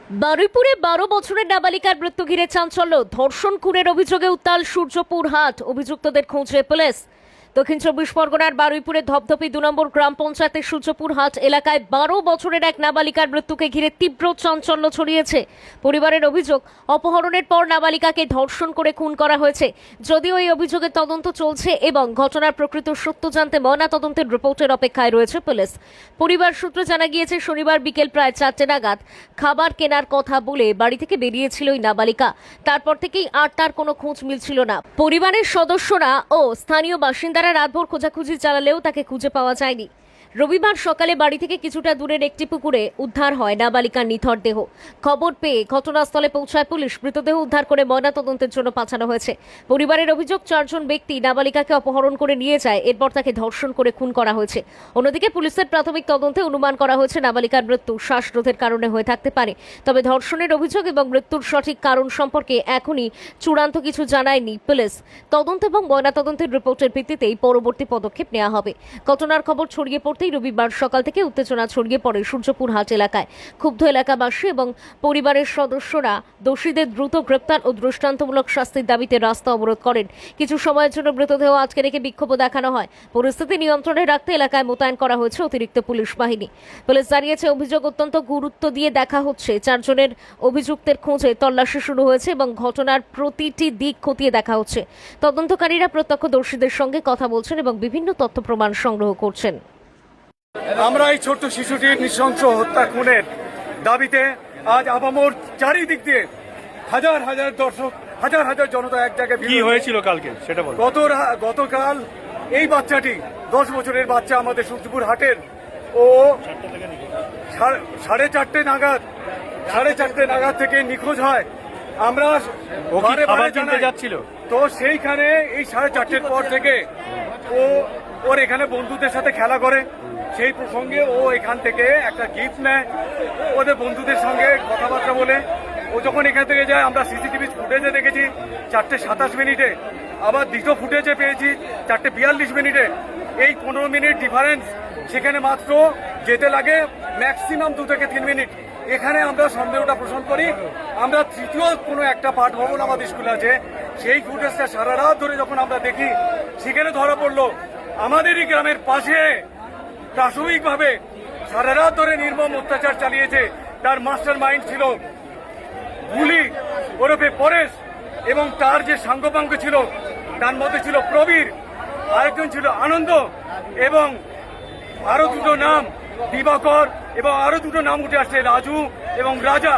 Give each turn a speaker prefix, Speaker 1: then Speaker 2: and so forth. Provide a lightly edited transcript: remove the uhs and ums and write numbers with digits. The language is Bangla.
Speaker 1: বারুইপুরে 12 বছরের নাবালিকার মৃত্যু ঘিরে চাঞ্চল্য। ধর্ষণ খুনের অভিযোগে উত্তাল সূর্যপুর হাট। অভিযুক্তদের খোঁজে পুলিশ। দক্ষিণ 24 পরগনার বারুইপুরে ধপধপি 2 নম্বর গ্রাম পঞ্চায়েতের সূর্যপুর হাট এলাকায় 12 বছরের এক নাবালিকার মৃত্যুকে ঘিরে তীব্র চাঞ্চল্য ছড়িয়েছে। পরিবারের অভিযোগ, অপহরণের পর নাবালিকাকে ধর্ষণ করে খুন করা হয়েছে। যদিও এই অভিযোগের তদন্ত চলছে এবং ঘটনার প্রকৃত সত্য জানতে ময়নাতদন্তের রিপোর্টের অপেক্ষায় রয়েছে পুলিশ। পরিবার সূত্রে জানা গিয়েছে, শনিবার বিকেল প্রায় 4টে নাগাদ খাবার কেনার কথা বলে বাড়ি থেকে বেরিয়েছিল ওই নাবালিকা। তারপর থেকেই আর তার কোনো খোঁজ মিলছিল না। পরিবারের সদস্যরা ও স্থানীয় বাসিন্দারা রাতভর খোঁজাখুঁজি চালালেও তাকে খুঁজে পাওয়া যায়নি। রবিবার সকালে বাড়ি থেকে কিছুটা দূরের একটি পুকুরে উদ্ধার হয় নাবালিকার নিথর দেহ। খবর পেয়ে ঘটনাস্থলে পৌঁছায় পুলিশ। মৃতদেহ উদ্ধার করে ময়নাতদন্তের জন্য পাঠানো হয়েছে। পরিবারের অভিযোগ, 4 জন ব্যক্তি নাবালিকাকে অপহরণ করে নিয়ে যায়, এরপর তাকে ধর্ষণ করে খুন করা হয়েছে। অন্যদিকে পুলিশের প্রাথমিক তদন্তে অনুমান করা হয়েছে নাবালিকার মৃত্যু শ্বাসরোধের কারণে হয়ে থাকতে পারে। তবে ধর্ষণের অভিযোগ এবং মৃত্যুর সঠিক কারণ সম্পর্কে এখনই চূড়ান্ত কিছু জানায়নি পুলিশ। তদন্ত এবং ময়নাতদন্তের রিপোর্টের ভিত্তিতেই পরবর্তী পদক্ষেপ নেওয়া হবে। ঘটনার খবর ছড়িয়ে পড়তেই রবিবার সকাল থেকে উত্তেজনা ছড়িয়ে পড়ে সূর্যপুর হাট এলাকায়। ক্ষুব্ধ এলাকাবাসী এবং পরিবারের সদস্যরা দোষীদের দ্রুত গ্রেপ্তার ও দৃষ্টান্তমূলক শাস্তির দাবিতে রাস্তা অবরোধ করেন। কিছু সময়ের জন্য মৃতদেহ আজকে রেখে বিক্ষোভ দেখানো হয়। পরিস্থিতি নিয়ন্ত্রণে রাখতে এলাকায় মোতায়েন করা হয়েছে অতিরিক্ত পুলিশ বাহিনী। পুলিশ জানিয়েছে, অভিযোগ অত্যন্ত গুরুত্ব দিয়ে দেখা হচ্ছে। 4 জনের অভিযুক্তের খোঁজে তল্লাশি শুরু হয়েছে এবং ঘটনার প্রতিটি দিক খতিয়ে দেখা হচ্ছে। তদন্তকারীরা প্রত্যক্ষদর্শীদের সঙ্গে কথা বলছেন এবং বিভিন্ন তথ্য প্রমাণ সংগ্রহ করছেন।
Speaker 2: আমরা এই ছোট্ট শিশুটির নৃশংস হত্যা খুনের দাবিতে আজ আপামোর চারিদিক দিয়ে হাজার হাজার দর্শক, হাজার হাজার জনতা এক জায়গায়।
Speaker 3: কি হয়েছিল কালকে সেটা বল।
Speaker 2: গতকাল এই বাচ্চাটি 10 বছরের বাচ্চা আমাদের সূর্যপুর হাটের ও 4:30 নাগাদ থেকে নিখোঁজ হয়। আমরা
Speaker 3: খাবার কিনতে যাচ্ছিল,
Speaker 2: তো সেইখানে এই 4:30 পর থেকে ওর এখানে বন্ধুদের সাথে খেলা করে। সেই প্রসঙ্গে ও এখান থেকে একটা গিফট নেয়, ওদের বন্ধুদের সঙ্গে কথাবার্তা বলে ও যখন এখান থেকে যায়, আমরা সিসিটিভি ফুটেজে দেখেছি 4:27 আবার দ্বিতীয় ফুটেজে পেয়েছি 4:42। এই 15 মিনিট ডিফারেন্স, সেখানে মাত্র যেতে লাগে ম্যাক্সিমাম 2 থেকে 3 মিনিট। এখানে আমরা সন্দেহটা পোষণ করি। আমরা তৃতীয় কোনো একটা পাঠ ভবন আমাদের স্কুলে আছে, সেই ফুটেজটা সারা রাত ধরে যখন আমরা দেখি, সেখানে ধরা পড়লো আমাদেরই গ্রামের পাশে প্রাথমিকভাবে সারা রাত ধরে নির্মম অত্যাচার চালিয়েছে। তার মাস্টার মাইন্ড ছিল বুলি ওরফে পরেশ, এবং তার যে সাঙ্গপাঙ্গ ছিল তার মধ্যে ছিল প্রবীর, আরেকজন ছিল আনন্দ, এবং আরো 2টো নাম দিবাকর, এবং আরো 2টো নাম উঠে আসছে রাজু এবং রাজা।